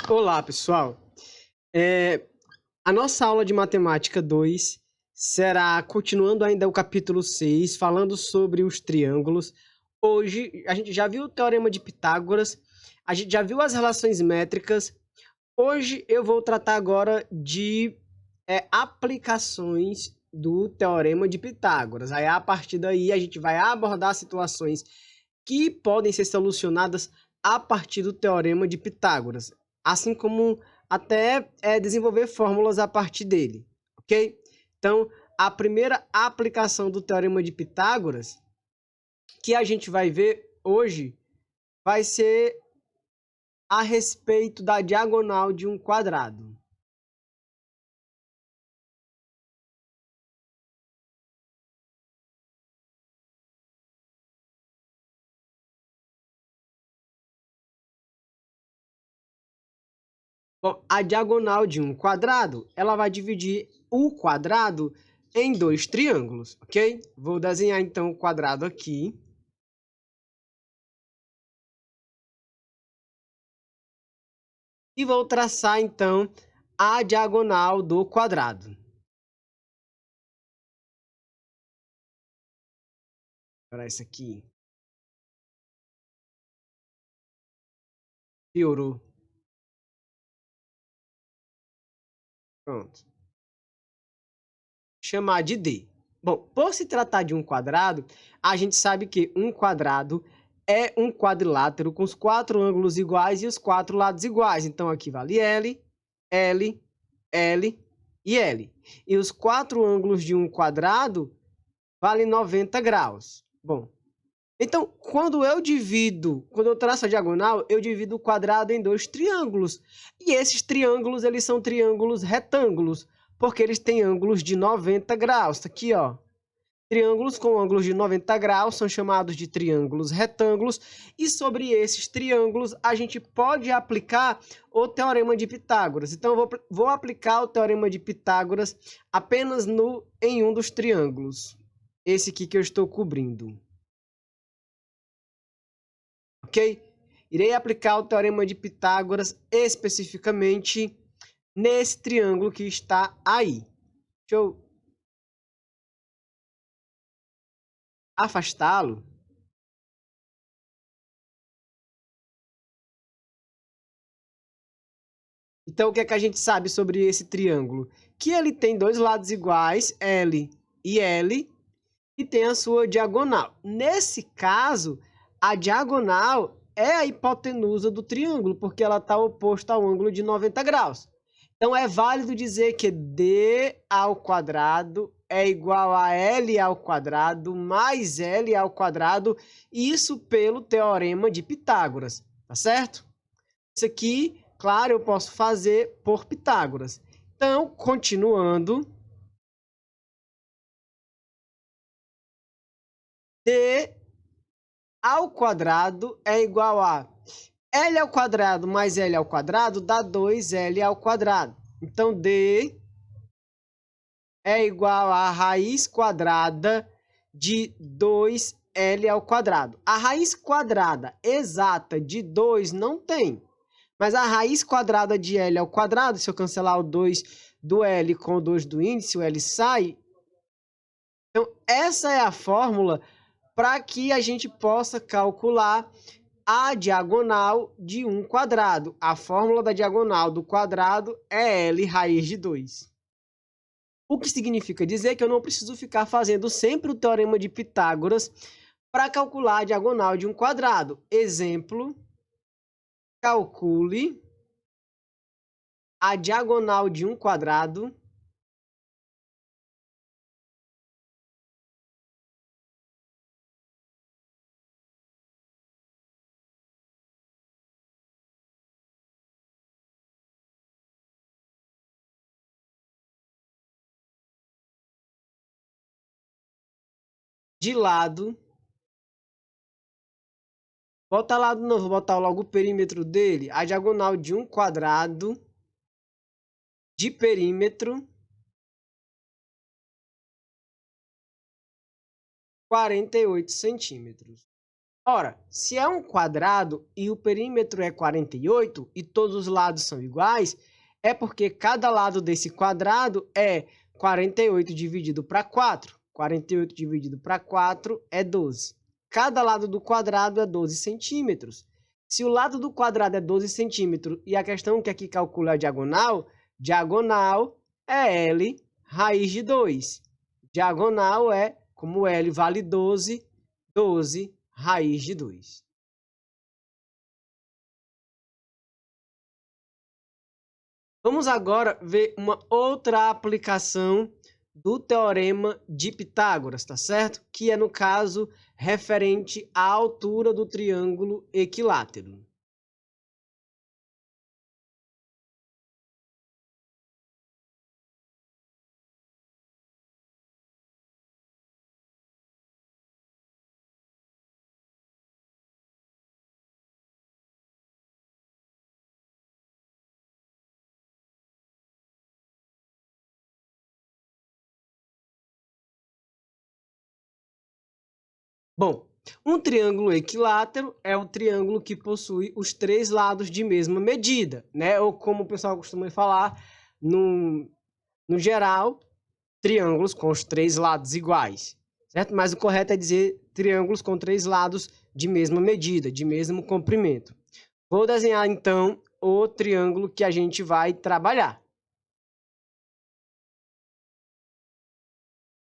Olá, pessoal. A nossa aula de Matemática 2 será continuando ainda o capítulo 6, falando sobre os triângulos. Hoje, a gente já viu o Teorema de Pitágoras, a gente já viu as relações métricas. Hoje, eu vou tratar agora de aplicações do Teorema de Pitágoras. Aí, a partir daí, a gente vai abordar situações que podem ser solucionadas a partir do Teorema de Pitágoras, assim como até desenvolver fórmulas a partir dele, ok? Então, a primeira aplicação do Teorema de Pitágoras que a gente vai ver hoje vai ser a respeito da diagonal de um quadrado. Bom, a diagonal de um quadrado, ela vai dividir o quadrado em dois triângulos, ok? Vou desenhar então o quadrado aqui. E vou traçar então a diagonal do quadrado. Para isso aqui. Piorou. Pronto. Chamar de D. Bom, por se tratar de um quadrado, a gente sabe que um quadrado é um quadrilátero com os quatro ângulos iguais e os quatro lados iguais. Então, aqui vale L, L, L e L. E os quatro ângulos de um quadrado valem 90 graus. Bom, então, quando eu traço a diagonal, eu divido o quadrado em dois triângulos. E esses triângulos, eles são triângulos retângulos, porque eles têm ângulos de 90 graus. Tá aqui, ó. Triângulos com ângulos de 90 graus são chamados de triângulos retângulos. E sobre esses triângulos, a gente pode aplicar o Teorema de Pitágoras. Então, eu vou aplicar o Teorema de Pitágoras apenas em um dos triângulos. Esse aqui que eu estou cobrindo. Ok? Irei aplicar o Teorema de Pitágoras especificamente nesse triângulo que está aí. Deixa eu afastá-lo. Então, o que é que a gente sabe sobre esse triângulo? Que ele tem dois lados iguais, L e L, e tem a sua diagonal. Nesse caso, a diagonal é a hipotenusa do triângulo, porque ela está oposta ao ângulo de 90 graus. Então, é válido dizer que D ao quadrado é igual a L ao quadrado mais L ao quadrado, isso pelo Teorema de Pitágoras, tá certo? Isso aqui, claro, eu posso fazer por Pitágoras. Então, continuando, D ao quadrado é igual a L ao quadrado mais L ao quadrado dá 2L ao quadrado. Então, D é igual a raiz quadrada de 2L ao quadrado. A raiz quadrada exata de 2 não tem. Mas a raiz quadrada de L ao quadrado, se eu cancelar o 2 do L com o 2 do índice, o L sai. Então, essa é a fórmula para que a gente possa calcular a diagonal de um quadrado. A fórmula da diagonal do quadrado é L raiz de 2. O que significa dizer que eu não preciso ficar fazendo sempre o Teorema de Pitágoras para calcular a diagonal de um quadrado. Exemplo, calcule a diagonal de um quadrado de lado. Bota lá de novo, vou botar logo o perímetro dele. A diagonal de um quadrado de perímetro 48 centímetros. Ora, se é um quadrado e o perímetro é 48 e todos os lados são iguais, é porque cada lado desse quadrado é 48 dividido para 4. 48 dividido para 4 é 12. Cada lado do quadrado é 12 centímetros. Se o lado do quadrado é 12 centímetros e a questão que aqui calcula é a diagonal, diagonal é L raiz de 2. Diagonal é, como L vale 12, 12 raiz de 2. Vamos agora ver uma outra aplicação do Teorema de Pitágoras, tá certo? Que é, no caso, referente à altura do triângulo equilátero. Bom, um triângulo equilátero é o triângulo que possui os três lados de mesma medida, né? Ou como o pessoal costuma falar, no geral, triângulos com os três lados iguais, certo? Mas o correto é dizer triângulos com três lados de mesma medida, de mesmo comprimento. Vou desenhar, então, o triângulo que a gente vai trabalhar.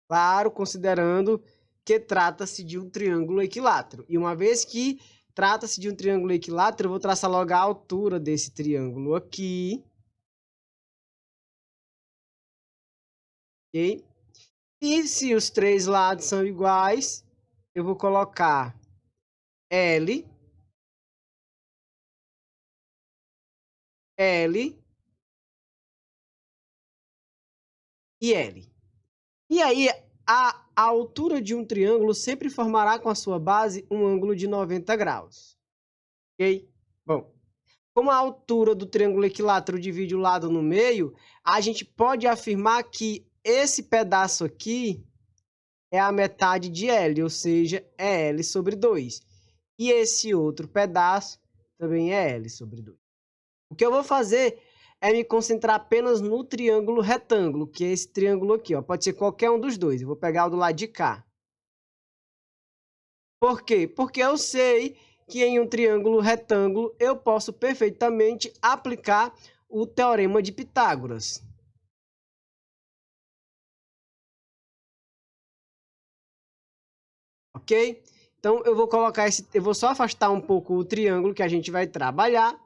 Claro, considerando que trata-se de um triângulo equilátero. E uma vez que trata-se de um triângulo equilátero, eu vou traçar logo a altura desse triângulo aqui. Ok? E se os três lados são iguais, eu vou colocar L, L e L. E aí, a altura de um triângulo sempre formará com a sua base um ângulo de 90 graus. Ok? Bom, como a altura do triângulo equilátero divide o lado no meio, a gente pode afirmar que esse pedaço aqui é a metade de L, ou seja, é L sobre 2. E esse outro pedaço também é L sobre 2. O que eu vou fazer é me concentrar apenas no triângulo retângulo, que é esse triângulo aqui, ó. Pode ser qualquer um dos dois. Eu vou pegar o do lado de cá. Por quê? Porque eu sei que em um triângulo retângulo eu posso perfeitamente aplicar o Teorema de Pitágoras. Ok? Então, eu vou colocar eu vou só afastar um pouco o triângulo que a gente vai trabalhar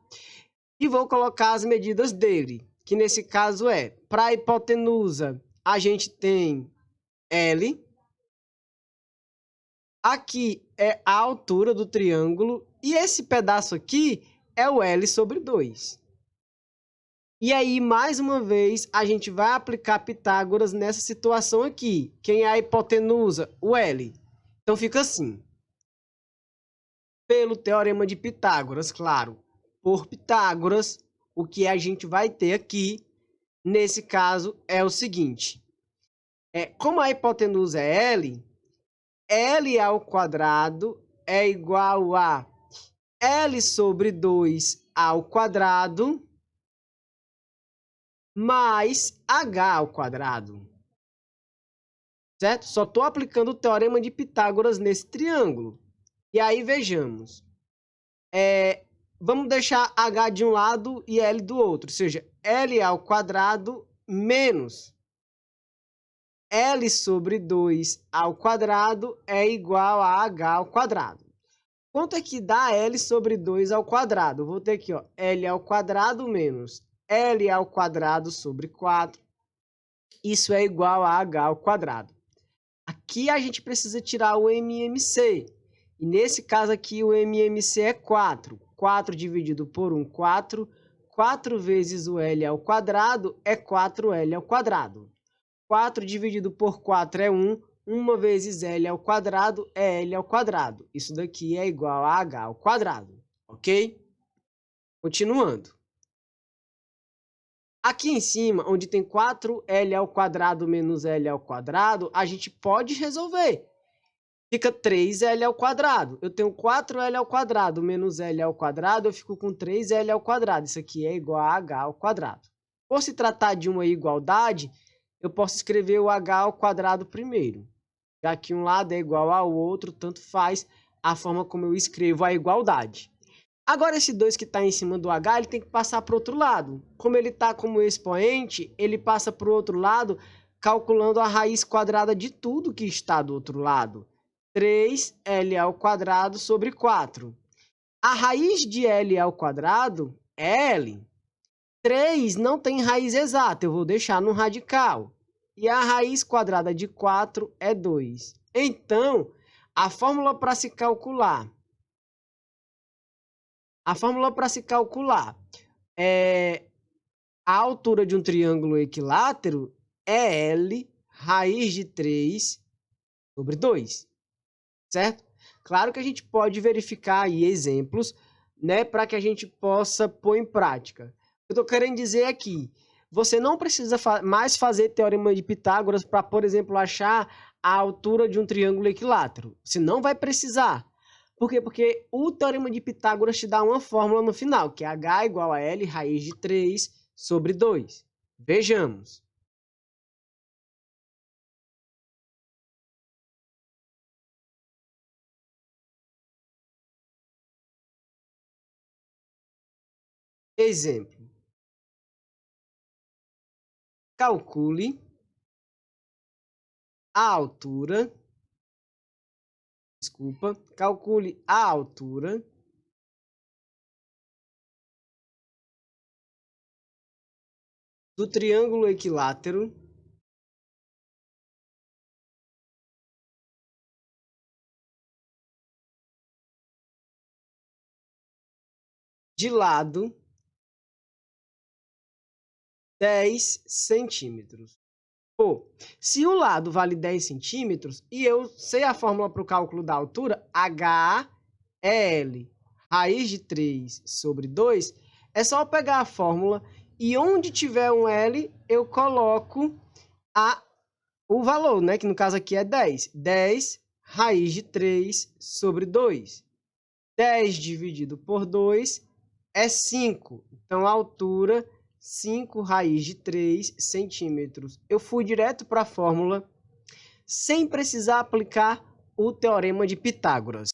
e vou colocar as medidas dele, que nesse caso é, para a hipotenusa, a gente tem L. Aqui é a altura do triângulo e esse pedaço aqui é o L sobre 2. E aí, mais uma vez, a gente vai aplicar Pitágoras nessa situação aqui. Quem é a hipotenusa? O L. Então, fica assim. Pelo Teorema de Pitágoras, claro. Por Pitágoras, o que a gente vai ter aqui, nesse caso, é o seguinte. Como a hipotenusa é L, L ao quadrado é igual a L sobre 2 ao quadrado mais H ao quadrado. Certo? Só estou aplicando o Teorema de Pitágoras nesse triângulo. E aí, vejamos. Vamos deixar H de um lado e L do outro. Ou seja, L ao quadrado menos L sobre 2 ao quadrado é igual a H ao quadrado. Quanto é que dá L sobre 2 ao quadrado? Vou ter aqui, ó, L ao quadrado menos L ao quadrado sobre 4. Isso é igual a H ao quadrado. Aqui a gente precisa tirar o MMC. E nesse caso aqui o MMC é 4. 4 dividido por 1, 4. 4 vezes o L ao quadrado é 4L ao quadrado. 4 dividido por 4 é 1. 1 vezes L ao quadrado é L ao quadrado. Isso daqui é igual a H ao quadrado. Ok? Continuando. Aqui em cima, onde tem 4L ao quadrado menos L ao quadrado, a gente pode resolver. fica 3L ao quadrado. Eu tenho 4L ao quadrado menos L ao quadrado, eu fico com 3L ao quadrado. Isso aqui é igual a H ao quadrado. Por se tratar de uma igualdade, eu posso escrever o H ao quadrado primeiro. Já que um lado é igual ao outro, tanto faz a forma como eu escrevo a igualdade. Agora, esse 2 que está em cima do H, ele tem que passar para o outro lado. Como ele está como expoente, ele passa para o outro lado, calculando a raiz quadrada de tudo que está do outro lado. 3L ao quadrado sobre 4. A raiz de L ao quadrado é L. 3 não tem raiz exata, eu vou deixar no radical. E a raiz quadrada de 4 é 2. Então, a fórmula para se calcular a altura de um triângulo equilátero é L raiz de 3 sobre 2, certo? Claro que a gente pode verificar aí exemplos, né, para que a gente possa pôr em prática. Eu estou querendo dizer aqui, você não precisa mais fazer teorema de Pitágoras para, por exemplo, achar a altura de um triângulo equilátero. Você não vai precisar. Por quê? Porque o teorema de Pitágoras te dá uma fórmula no final, que é H igual a L raiz de 3 sobre 2. Vejamos. Exemplo. Calcule a altura. Calcule a altura do triângulo equilátero de lado 10 centímetros. Pô, se o lado vale 10 centímetros e eu sei a fórmula para o cálculo da altura, H é L raiz de 3 sobre 2, é só eu pegar a fórmula e onde tiver um L, eu coloco o valor, né? Que no caso aqui é 10. 10 raiz de 3 sobre 2. 10 dividido por 2 é 5. Então, a altura, 5 raiz de 3 centímetros. Eu fui direto para a fórmula, sem precisar aplicar o teorema de Pitágoras.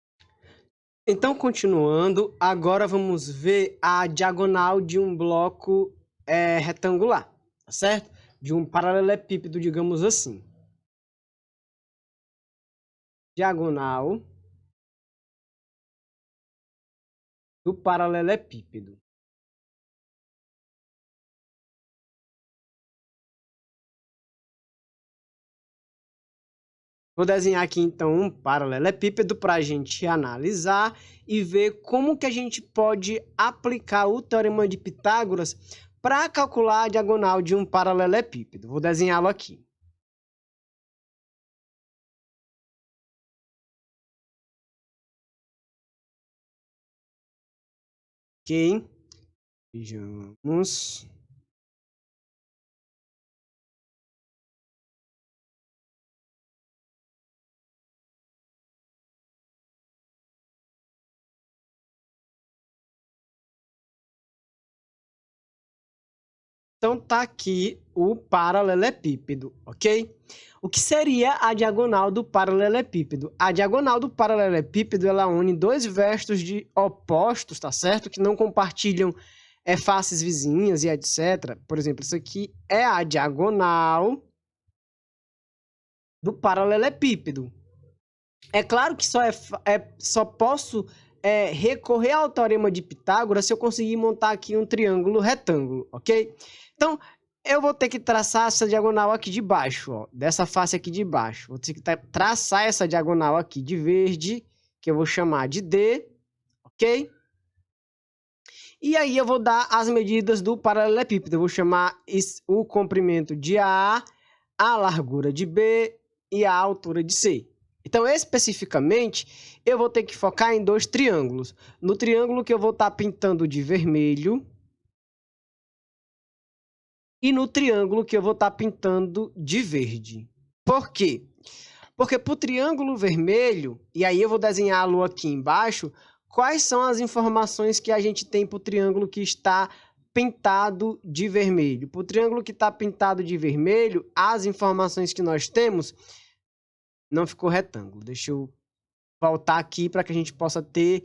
Então, continuando, agora vamos ver a diagonal de um bloco retangular, tá certo? De um paralelepípedo, digamos assim. Diagonal do paralelepípedo. Vou desenhar aqui, então, um paralelepípedo para a gente analisar e ver como que a gente pode aplicar o teorema de Pitágoras para calcular a diagonal de um paralelepípedo. Vou desenhá-lo aqui. Ok. Vejamos. Então, tá aqui o paralelepípedo, ok? O que seria a diagonal do paralelepípedo? A diagonal do paralelepípedo, ela une dois verstos de opostos, tá certo? Que não compartilham faces vizinhas e etc. Por exemplo, isso aqui é a diagonal do paralelepípedo. É claro que só posso recorrer ao teorema de Pitágoras se eu conseguir montar aqui um triângulo retângulo, ok? Então, eu vou ter que traçar essa diagonal aqui de baixo, ó, dessa face aqui de baixo. Vou ter que traçar essa diagonal aqui de verde, que eu vou chamar de D, ok? E aí eu vou dar as medidas do paralelepípedo. Eu vou chamar o comprimento de A largura de B e a altura de C. Então, especificamente, eu vou ter que focar em dois triângulos. No triângulo que eu vou estar pintando de vermelho e no triângulo que eu vou estar pintando de verde. Por quê? Porque para o triângulo vermelho, e aí eu vou desenhá-lo aqui embaixo, quais são as informações que a gente tem para o triângulo que está pintado de vermelho? Para o triângulo que está pintado de vermelho, as informações que nós temos... Não ficou retângulo. Deixa eu voltar aqui para que a gente possa ter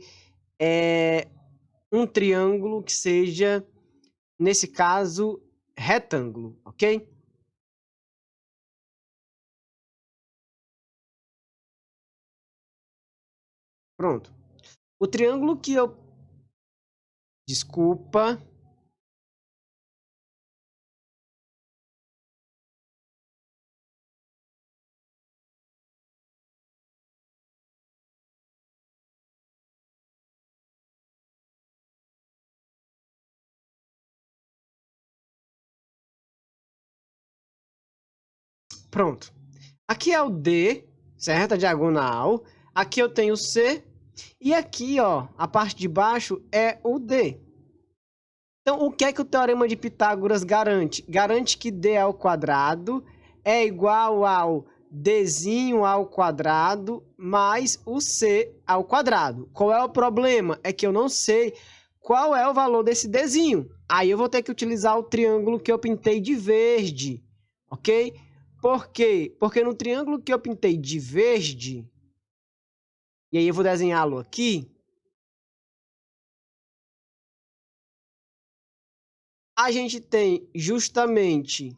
um triângulo que seja, nesse caso, retângulo, ok? Pronto. O triângulo que eu... Desculpa. Pronto. Aqui é o D, certo? A diagonal. Aqui eu tenho o C. E aqui, ó, a parte de baixo é o D. Então, o que é que o Teorema de Pitágoras garante? Garante que D ao quadrado é igual ao Dzinho ao quadrado mais o C ao quadrado. Qual é o problema? É que eu não sei qual é o valor desse Dzinho. Aí eu vou ter que utilizar o triângulo que eu pintei de verde, ok? Por quê? Porque no triângulo que eu pintei de verde, e aí eu vou desenhá-lo aqui, a gente tem justamente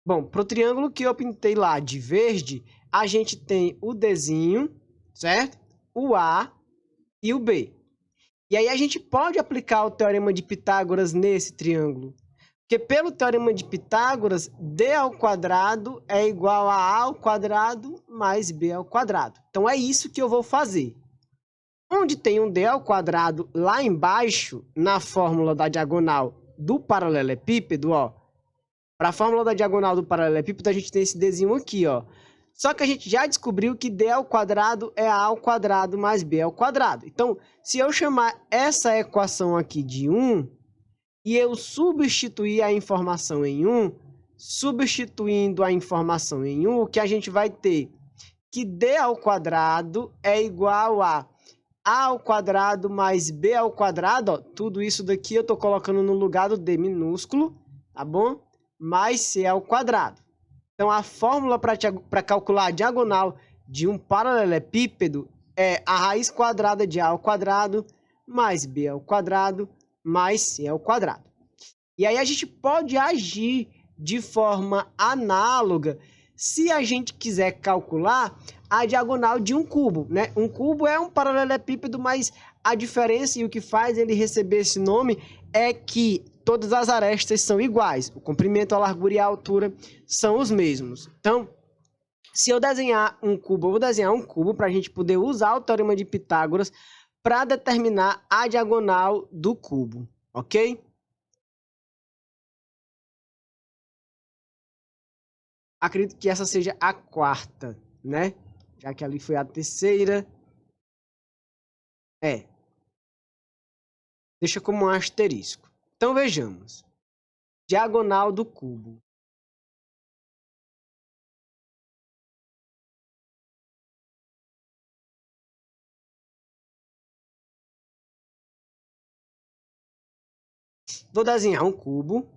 bom, para o triângulo que eu pintei lá de verde, a gente tem o Dzinho, certo? O A e o B. E aí a gente pode aplicar o Teorema de Pitágoras nesse triângulo. Porque pelo Teorema de Pitágoras, D ao quadrado é igual a A ao quadrado mais B ao quadrado. Então é isso que eu vou fazer. Onde tem um D ao quadrado lá embaixo, na fórmula da diagonal do paralelepípedo, ó, para a fórmula da diagonal do paralelepípedo, a gente tem esse Dzinho aqui, ó. Só que a gente já descobriu que D ao quadrado é A ao quadrado mais B ao quadrado. Então, se eu chamar essa equação aqui de 1 e eu substituir a informação em 1, substituindo a informação em 1, o que a gente vai ter? Que D ao quadrado é igual a ao quadrado mais B ao quadrado, ó. Tudo isso daqui eu estou colocando no lugar do D minúsculo, tá bom? Mais C ao quadrado. Então, a fórmula para calcular a diagonal de um paralelepípedo é a raiz quadrada de A ao quadrado mais B ao quadrado mais C ao quadrado. E aí a gente pode agir de forma análoga se a gente quiser calcular a diagonal de um cubo, né? Um cubo é um paralelepípedo, mas a diferença e o que faz ele receber esse nome é que todas as arestas são iguais. O comprimento, a largura e a altura são os mesmos. Então, se eu desenhar um cubo, eu vou desenhar um cubo para a gente poder usar o Teorema de Pitágoras para determinar a diagonal do cubo, ok? Acredito que essa seja a quarta, né? Já que ali foi a terceira. Deixa como um asterisco. Então, vejamos. Diagonal do cubo. Vou desenhar um cubo.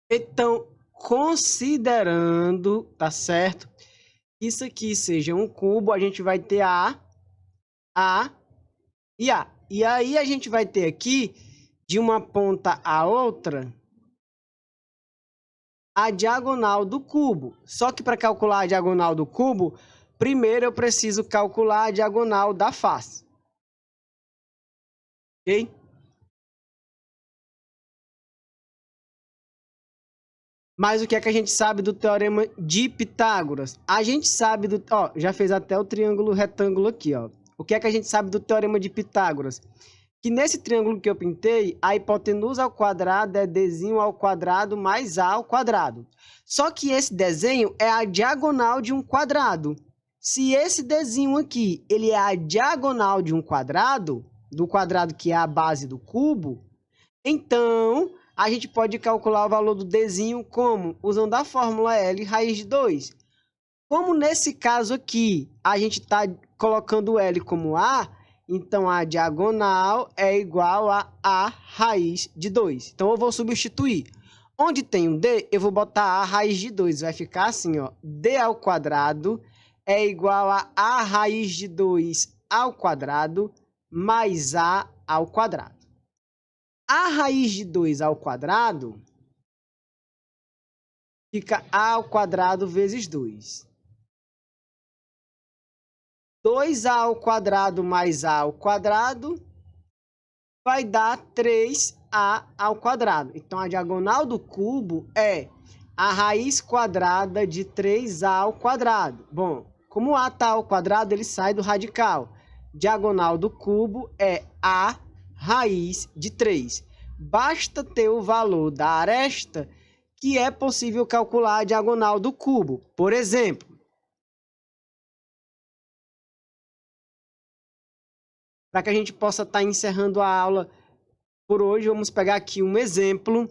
Então, considerando, tá certo? Isso aqui seja um cubo, a gente vai ter A e A. E aí a gente vai ter aqui de uma ponta à outra a diagonal do cubo. Só que para calcular a diagonal do cubo, primeiro eu preciso calcular a diagonal da face. Ok? Mas o que é que a gente sabe do teorema de Pitágoras? A gente sabe do... Ó, já fez até o triângulo retângulo aqui, ó. O que é que a gente sabe do teorema de Pitágoras? Que nesse triângulo que eu pintei, a hipotenusa ao quadrado é Dzinho ao quadrado mais A ao quadrado. Só que esse desenho é a diagonal de um quadrado. Se esse Dzinho aqui, ele é a diagonal de um quadrado, do quadrado que é a base do cubo, então a gente pode calcular o valor do Dzinho como? Usando a fórmula L raiz de 2. Como nesse caso aqui, a gente está colocando o L como A, então a diagonal é igual a A raiz de 2. Então eu vou substituir. Onde tem um D, eu vou botar A raiz de 2. Vai ficar assim, ó. D ao quadrado é igual a A raiz de 2 ao quadrado mais A ao quadrado. A raiz de 2 ao quadrado fica A ao quadrado vezes 2. 2A ao quadrado mais A ao quadrado vai dar 3A ao quadrado. Então, a diagonal do cubo é a raiz quadrada de 3A ao quadrado. Bom, como A está ao quadrado, ele sai do radical. Diagonal do cubo é A raiz de 3. Basta ter o valor da aresta que é possível calcular a diagonal do cubo. Por exemplo, para que a gente possa estar encerrando a aula por hoje, vamos pegar aqui um exemplo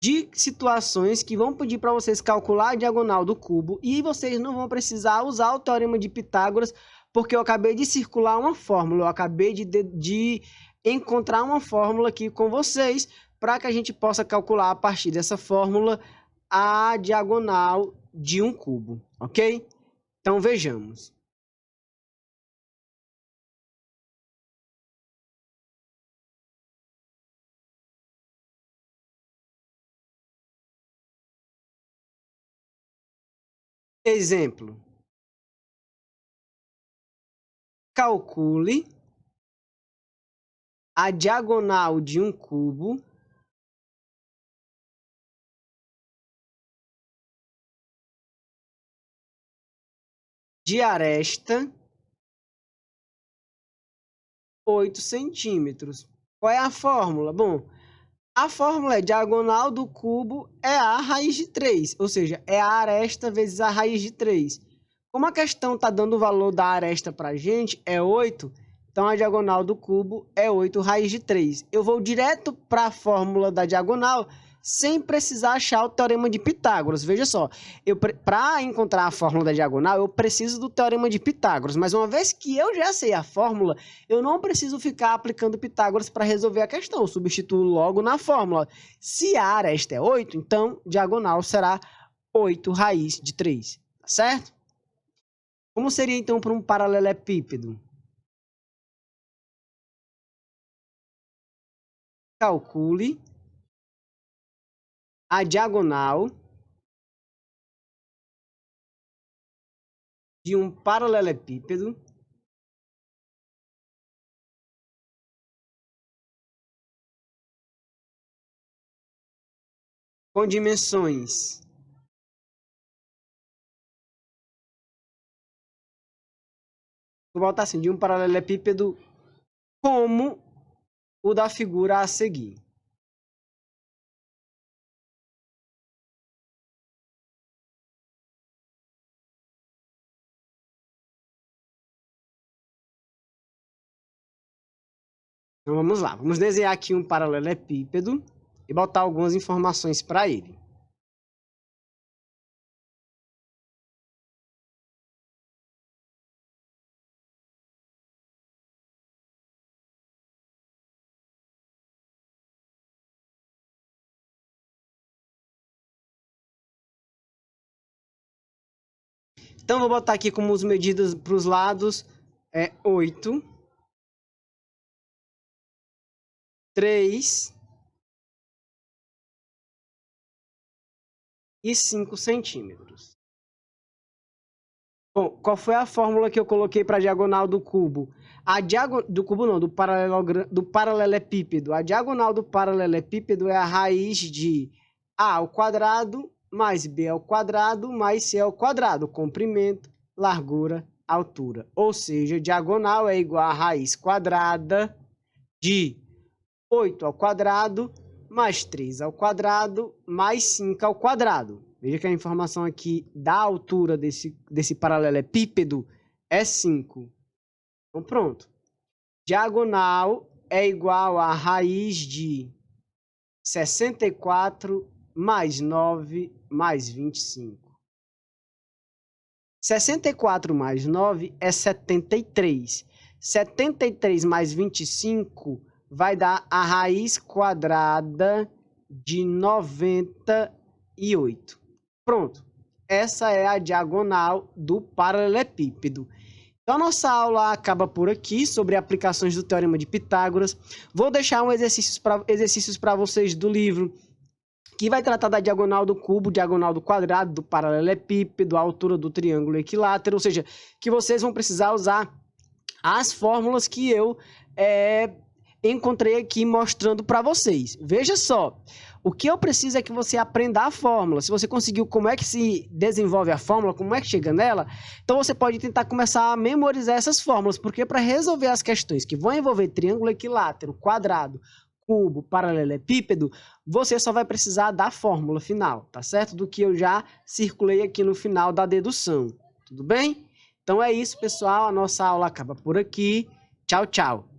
de situações que vão pedir para vocês calcular a diagonal do cubo e vocês não vão precisar usar o teorema de Pitágoras, porque eu acabei de circular uma fórmula, eu acabei de encontrar uma fórmula aqui com vocês para que a gente possa calcular a partir dessa fórmula a diagonal de um cubo, ok? Então vejamos. Exemplo. Calcule a diagonal de um cubo de aresta 8 centímetros. Qual é a fórmula? Bom, a fórmula é diagonal do cubo é a raiz de 3, ou seja, é a aresta vezes a raiz de 3. Como a questão está dando o valor da aresta para a gente, é 8, então a diagonal do cubo é 8 raiz de 3. Eu vou direto para a fórmula da diagonal sem precisar achar o teorema de Pitágoras. Veja só, para encontrar a fórmula da diagonal, eu preciso do teorema de Pitágoras, mas uma vez que eu já sei a fórmula, eu não preciso ficar aplicando Pitágoras para resolver a questão, eu substituo logo na fórmula. Se a aresta é 8, então diagonal será 8 raiz de 3, tá certo? Como seria então para um paralelepípedo? Calcule a diagonal de um paralelepípedo com dimensões vou botar assim, de um paralelepípedo como o da figura a seguir. Então vamos lá, vamos desenhar aqui um paralelepípedo e botar algumas informações para ele. Então vou botar aqui como as medidas para os lados 8 3,5 centímetros. Bom, qual foi a fórmula que eu coloquei para a diagonal do cubo? Do cubo não, do paralelepípedo. A diagonal do paralelepípedo é a raiz de A ao quadrado mais B ao quadrado mais C ao quadrado. Comprimento, largura, altura. Ou seja, diagonal é igual a raiz quadrada de 8 ao quadrado mais 3 ao quadrado mais 5 ao quadrado. Veja que a informação aqui da altura desse paralelepípedo é 5. Então, pronto. Diagonal é igual a raiz de 64 mais 9 mais 25. 64 mais 9 é 73. 73 mais 25 vai dar a raiz quadrada de 98. Pronto. Essa é a diagonal do paralelepípedo. Então, a nossa aula acaba por aqui sobre aplicações do Teorema de Pitágoras. Vou deixar um exercícios para vocês do livro, que vai tratar da diagonal do cubo, diagonal do quadrado, do paralelepípedo, a altura do triângulo equilátero, ou seja, que vocês vão precisar usar as fórmulas que eu encontrei aqui mostrando para vocês. Veja só, o que eu preciso é que você aprenda a fórmula. Se você conseguiu como é que se desenvolve a fórmula, como é que chega nela, então você pode tentar começar a memorizar essas fórmulas, porque para resolver as questões que vão envolver triângulo equilátero, quadrado, cubo, paralelepípedo, você só vai precisar da fórmula final, tá certo? Do que eu já circulei aqui no final da dedução, tudo bem? Então é isso, pessoal, a nossa aula acaba por aqui. Tchau, tchau!